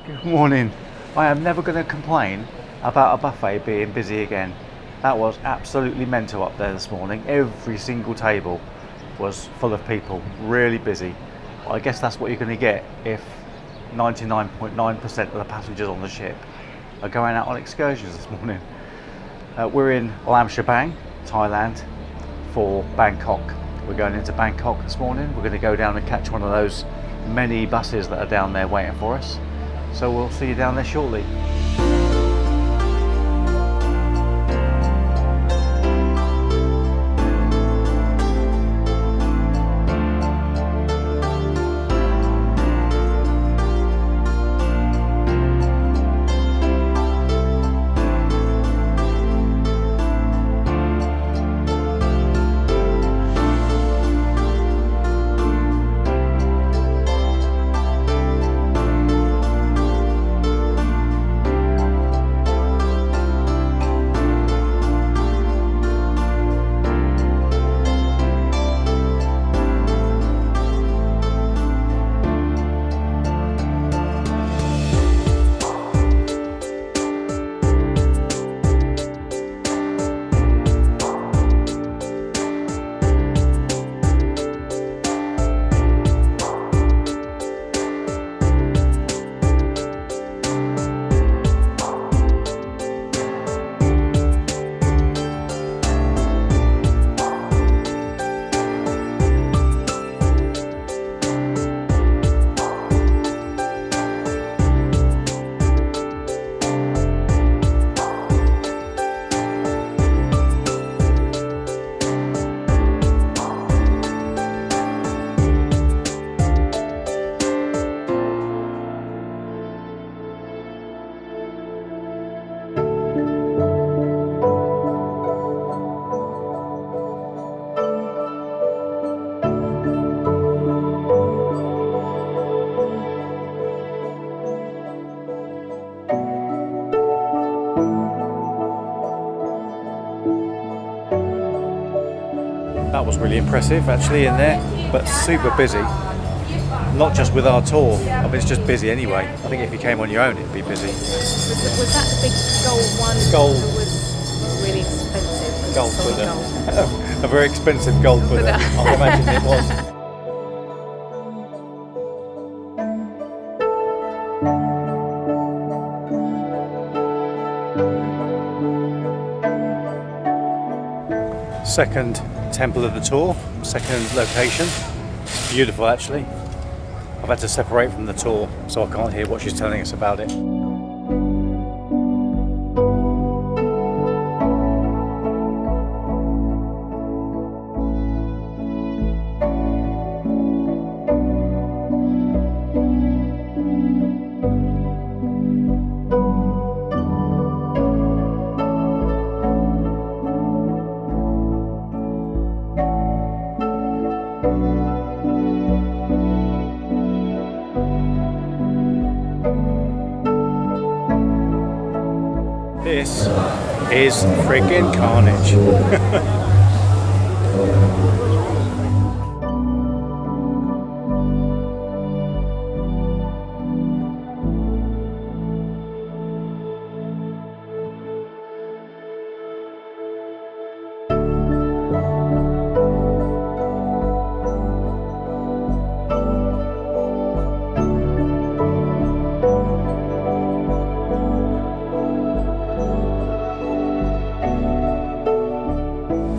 Good morning. I am never going to complain about a buffet being busy again. That was absolutely mental up there this morning. Every single table was full of people, really busy. I guess that's what you're going to get if 99.9% of the passengers on the ship are going out on excursions this morning. We're in Lam Shabang, Thailand, for Bangkok. We're going into Bangkok this morning. We're going to go down and catch one of those many buses that are down there waiting for us. So we'll see you down there shortly. That was really impressive actually in there, but super busy. Not just with our tour, I mean it's just busy anyway. I think if you came on your own it'd be busy. Was that the big gold one? Gold. That was really expensive? Gold Solid Buddah. gold. A very expensive gold Buddah. I imagine it was. Second temple of the tour, second location. It's beautiful actually. I've had to separate from the tour so I can't hear what she's telling us about it. This is friggin' carnage.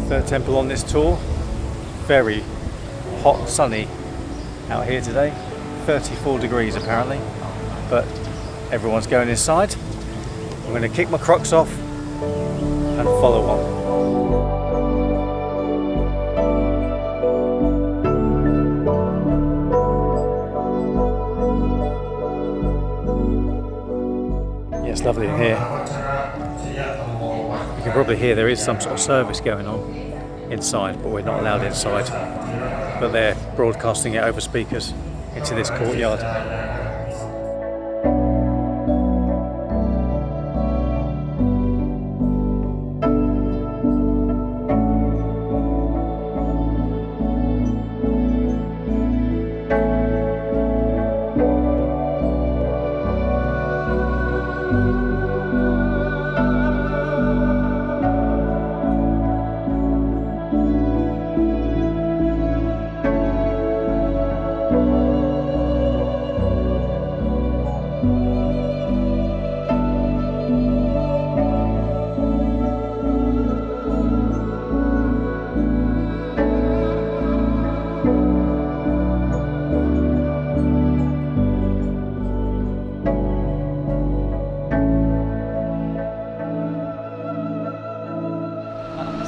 Third temple on this tour. Very hot, sunny out here today. 34 degrees apparently, but everyone's going inside. I'm going to kick my Crocs off and follow on. Yeah, it's lovely in here. You can probably hear there is some sort of service going on inside, but we're not allowed inside. But they're broadcasting it over speakers into this courtyard.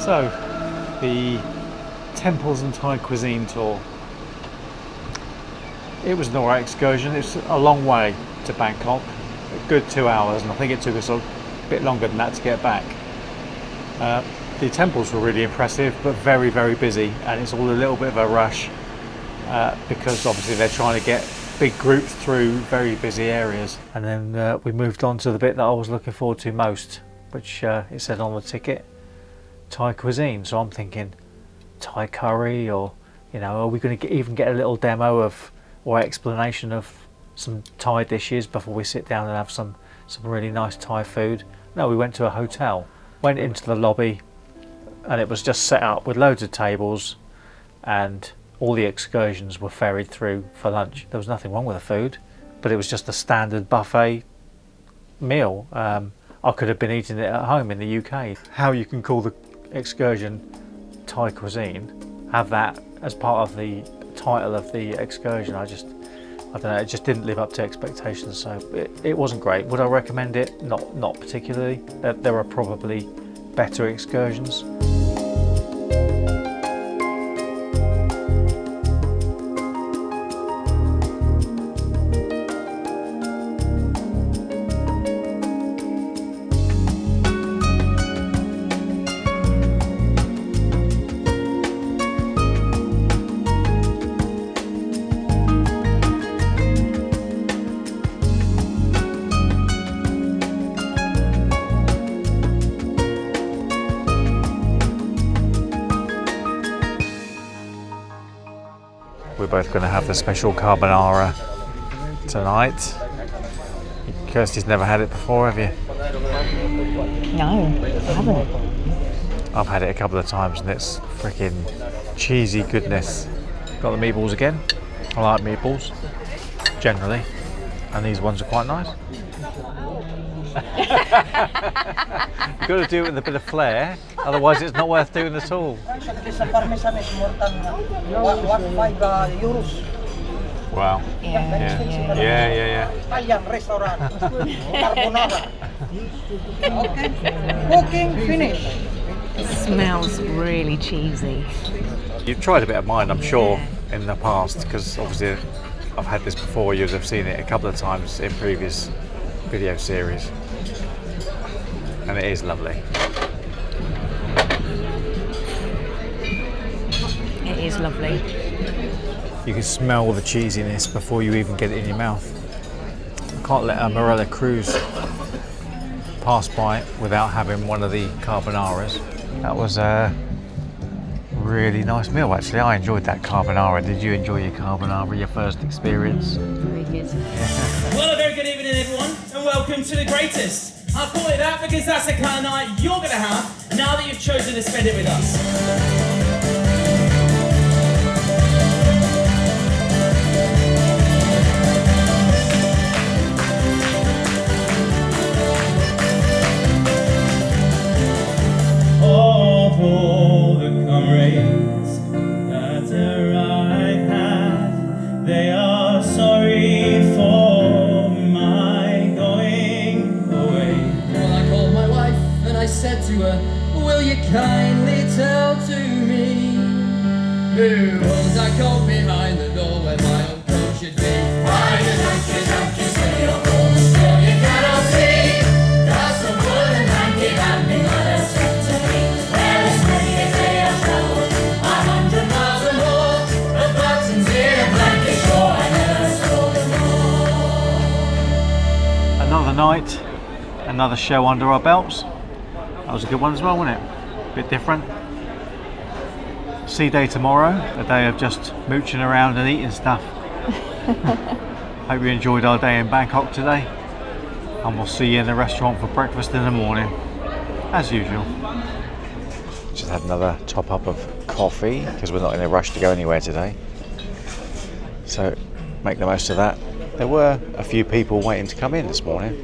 So, the temples and Thai cuisine tour. It was an alright excursion. It's a long way to Bangkok, a good 2 hours, and I think it took us a bit longer than that to get back. The temples were really impressive, but very, very busy, and it's all a little bit of a rush because obviously they're trying to get big groups through very busy areas. And then we moved on to the bit that I was looking forward to most, which it said on the ticket, Thai cuisine. So I'm thinking Thai curry, or are we going to even get a little demo of or explanation of some Thai dishes before we sit down and have some really nice Thai food? No, we went to a hotel, went into the lobby, and it was just set up with loads of tables, and all the excursions were ferried through for lunch. There was nothing wrong with the food, but it was just a standard buffet meal. I could have been eating it at home in the UK. How you can call the excursion Thai cuisine, have that as part of the title of the excursion, I don't know, it just didn't live up to expectations, so it wasn't great. Would I recommend it? Not particularly. There are probably better excursions. We're both going to have the special carbonara tonight. Kirsty's never had it before, have you? No, I haven't. I've had it a couple of times and it's freaking cheesy goodness. Got the meatballs again. I like meatballs, generally. And these ones are quite nice. You've got to do it with a bit of flair, otherwise it's not worth doing at all. Wow. Yeah. Italian restaurant. Carbonara. Okay. Cooking finish. It smells really cheesy. You've tried a bit of mine, I'm sure, in the past, because obviously I've had this before. You'd have seen it a couple of times in previous video series, and it is lovely. It is lovely. You can smell the cheesiness before you even get it in your mouth. I can't let a Marella cruise pass by without having one of the carbonaras. That was a really nice meal, actually. I enjoyed that carbonara. Did you enjoy your carbonara, your first experience? Very good. Well, a very good evening, everyone, and welcome to the greatest. I call it that because that's the kind of night you're going to have now that you've chosen to spend it with us. Of all the comrades that arrive at, they are sorry for my going away. Well, I called my wife and I said to her, will you kindly tell to me who was that called behind the door where my own coat should be? Why don't you say your home still you cannot see? That's the woolen hanky that me mother sent to me. Well, as many as they have traveled 100 miles or more, the buttons in a blanket shore I never saw them more. Another night, another show under our belts. That was a good one as well, wasn't it? A bit different. Sea day tomorrow, a day of just mooching around and eating stuff. Hope you enjoyed our day in Bangkok today, and we'll see you in the restaurant for breakfast in the morning, as usual. Just had another top up of coffee because we're not in a rush to go anywhere today, so make the most of that. There were a few people waiting to come in this morning.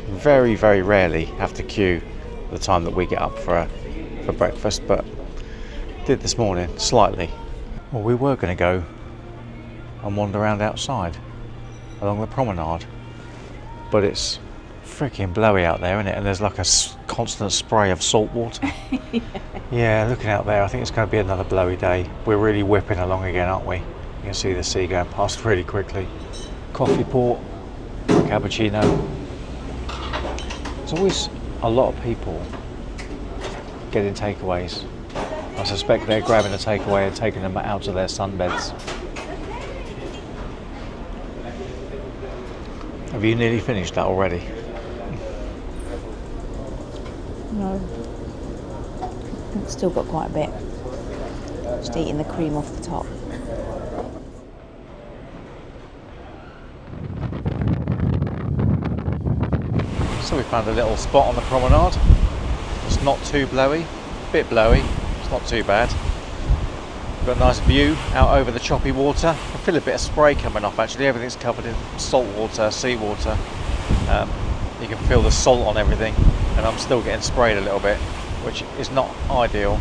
Very, very rarely have to queue the time that we get up for breakfast, but did this morning slightly. Well, we were going to go and wander around outside along the promenade, but it's freaking blowy out there, isn't it? And there's like a constant spray of salt water. Yeah, looking out there, I think it's going to be another blowy day. We're really whipping along again, aren't we? You can see the sea going past really quickly. Coffee port, cappuccino. There's always a lot of people getting takeaways. I suspect they're grabbing a takeaway and taking them out to their sunbeds. Have you nearly finished that already? No. I've still got quite a bit. Just eating the cream off the top. So we found a little spot on the promenade. It's not too blowy, a bit blowy, it's not too bad. We've got a nice view out over the choppy water. I feel a bit of spray coming off actually, everything's covered in salt water, seawater. You can feel the salt on everything, and I'm still getting sprayed a little bit, which is not ideal.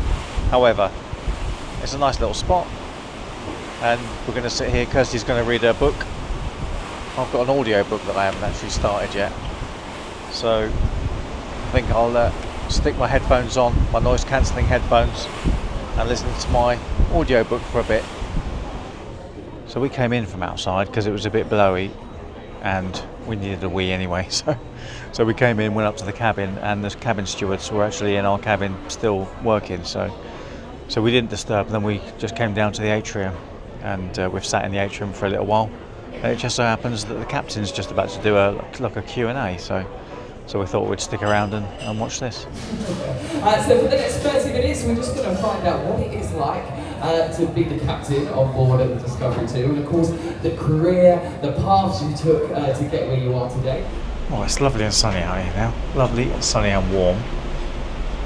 However, it's a nice little spot, and we're going to sit here. Kirsty's going to read her book. I've got an audio book that I haven't actually started yet, so I think I'll stick my headphones on, my noise cancelling headphones, and listen to my audio book for a bit. So we came in from outside because it was a bit blowy and we needed a wee anyway, so we came in, went up to the cabin, and the cabin stewards were actually in our cabin still working, so we didn't disturb them. We just came down to the atrium, and we've sat in the atrium for a little while, and it just so happens that the captain's just about to do a Q&A, so we thought we'd stick around and watch this. So for the next 30 minutes, we're just going to find out what it is like to be the captain on board at the Discovery 2, and of course the career, the paths you took to get where you are today. Oh, it's lovely and sunny out here now. Lovely and sunny and warm,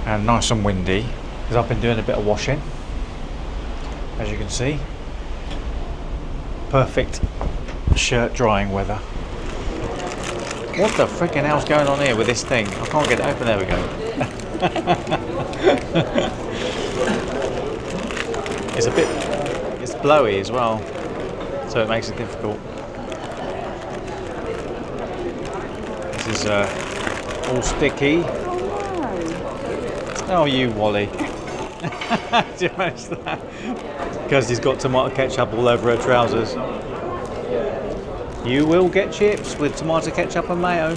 and nice and windy, because I've been doing a bit of washing, as you can see. Perfect shirt drying weather. What the freaking hell's going on here with this thing? I can't get it open. There we go. It's blowy as well, so it makes it difficult. This is all sticky. Oh, you Wally. Did you manage that? Because he's got tomato ketchup all over her trousers. You will get chips with tomato ketchup and mayo.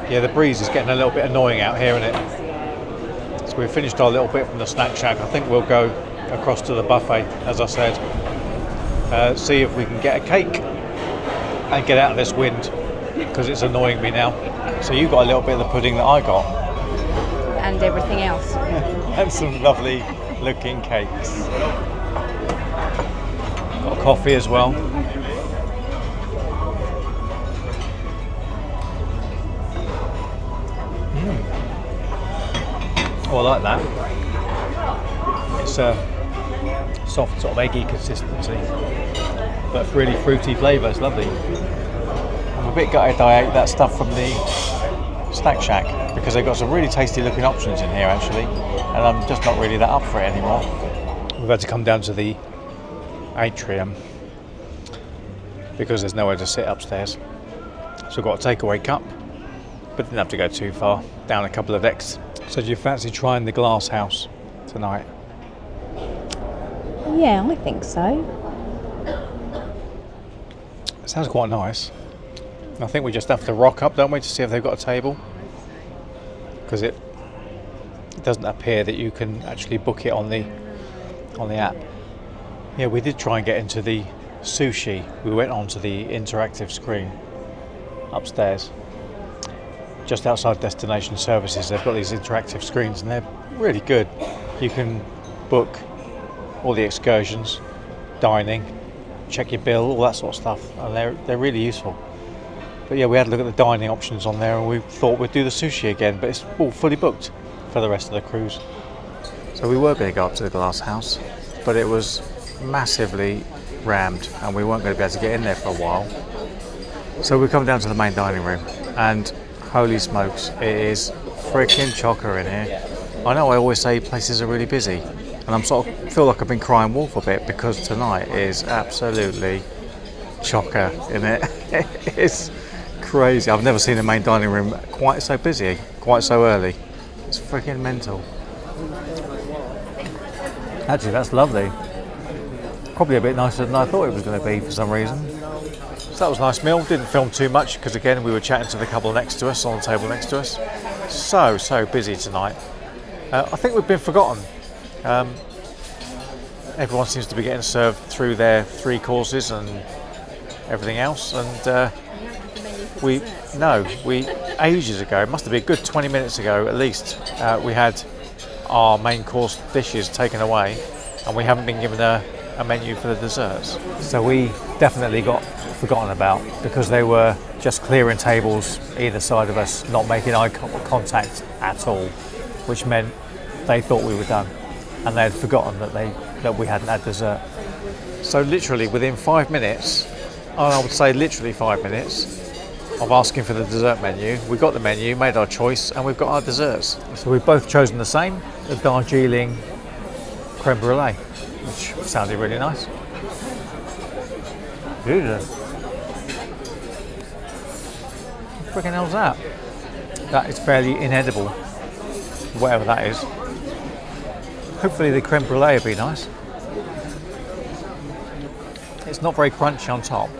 Yeah, the breeze is getting a little bit annoying out here, isn't it? So we've finished our little bit from the snack shack. I think we'll go across to the buffet, as I said. See if we can get a cake and get out of this wind, because it's annoying me now. So you got a little bit of the pudding that I got. And everything else. And some lovely looking cakes. Got a coffee as well. Oh, I like that. It's a soft sort of eggy consistency, but really fruity flavour. It's lovely. I'm a bit gutted I ate that stuff from the snack shack, because they've got some really tasty looking options in here actually, and I'm just not really that up for it anymore. We've had to come down to the atrium because there's nowhere to sit upstairs, so we've got a takeaway cup, but didn't have to go too far, down a couple of decks. So do you fancy trying the glass house tonight? Yeah, I think so. It sounds quite nice. I think we just have to rock up, don't we, to see if they've got a table, because it doesn't appear that you can actually book it on the app. Yeah, we did try and get into the sushi. We went onto the interactive screen upstairs, just outside Destination Services. They've got these interactive screens and they're really good. You can book all the excursions, dining, check your bill, all that sort of stuff, and they're really useful. But yeah, we had a look at the dining options on there, and we thought we'd do the sushi again, but it's all fully booked for the rest of the cruise. So we were going to go up to the glass house, but it was massively rammed and we weren't going to be able to get in there for a while. So we come down to the main dining room, and holy smokes, it is freaking chocker in here. I know I always say places are really busy, and I'm sort of feel like I've been crying wolf a bit, because tonight is absolutely chocker in it. crazy. I've never seen the main dining room quite so busy, quite so early. It's freaking mental. Actually, that's lovely. Probably a bit nicer than I thought it was going to be for some reason. So that was a nice meal. Didn't film too much because again we were chatting to the couple next to us on the table next to us. So busy tonight. I think we've been forgotten. Everyone seems to be getting served through their 3 courses and everything else, and we ages ago, it must have been a good 20 minutes ago at least, we had our main course dishes taken away, and we haven't been given a menu for the desserts. So we definitely got forgotten about because they were just clearing tables either side of us, not making eye contact at all, which meant they thought we were done, and they had forgotten that we hadn't had dessert. So literally within 5 minutes, I would say literally 5 minutes of asking for the dessert menu, we got the menu, made our choice, and we've got our desserts. So we've both chosen the same, the Darjeeling creme brulee, which sounded really nice. Beautiful. What the freaking hell's that? That is fairly inedible, whatever that is. Hopefully the creme brulee will be nice. It's not very crunchy on top.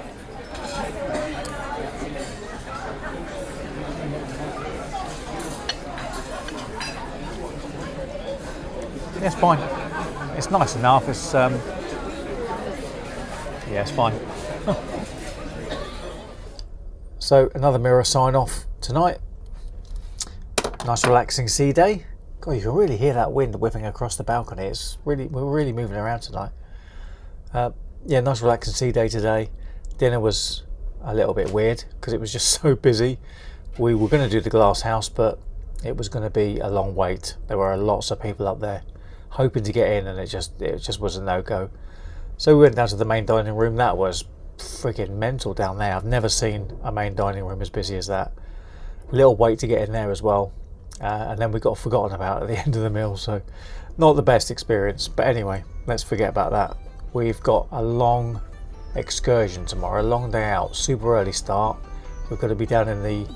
It's fine. It's nice enough. It's yeah, it's fine. So another mirror sign off tonight. Nice relaxing sea day. God, you can really hear that wind whipping across the balcony. We're really moving around tonight. Yeah, nice relaxing sea day today. Dinner was a little bit weird because it was just so busy. We were going to do the glass house, but it was going to be a long wait. There were lots of people up there hoping to get in, and it just was a no-go. So we went down to the main dining room. That was freaking mental down there. I've never seen a main dining room as busy as that. Little wait to get in there as well, and then we got forgotten about at the end of the meal, so not the best experience. But anyway, let's forget about that. We've got a long excursion tomorrow, a long day out, super early start. We're going to be down in the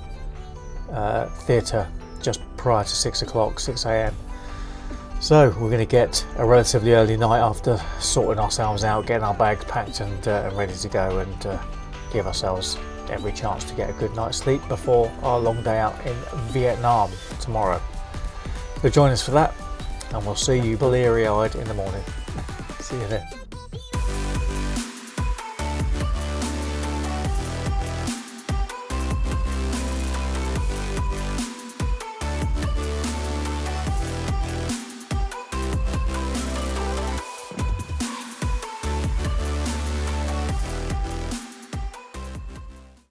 theatre just prior to 6 o'clock, 6 a.m. So we're going to get a relatively early night after sorting ourselves out, getting our bags packed and ready to go, and give ourselves every chance to get a good night's sleep before our long day out in Vietnam tomorrow. So join us for that, and we'll see you bleary-eyed in the morning. See you then.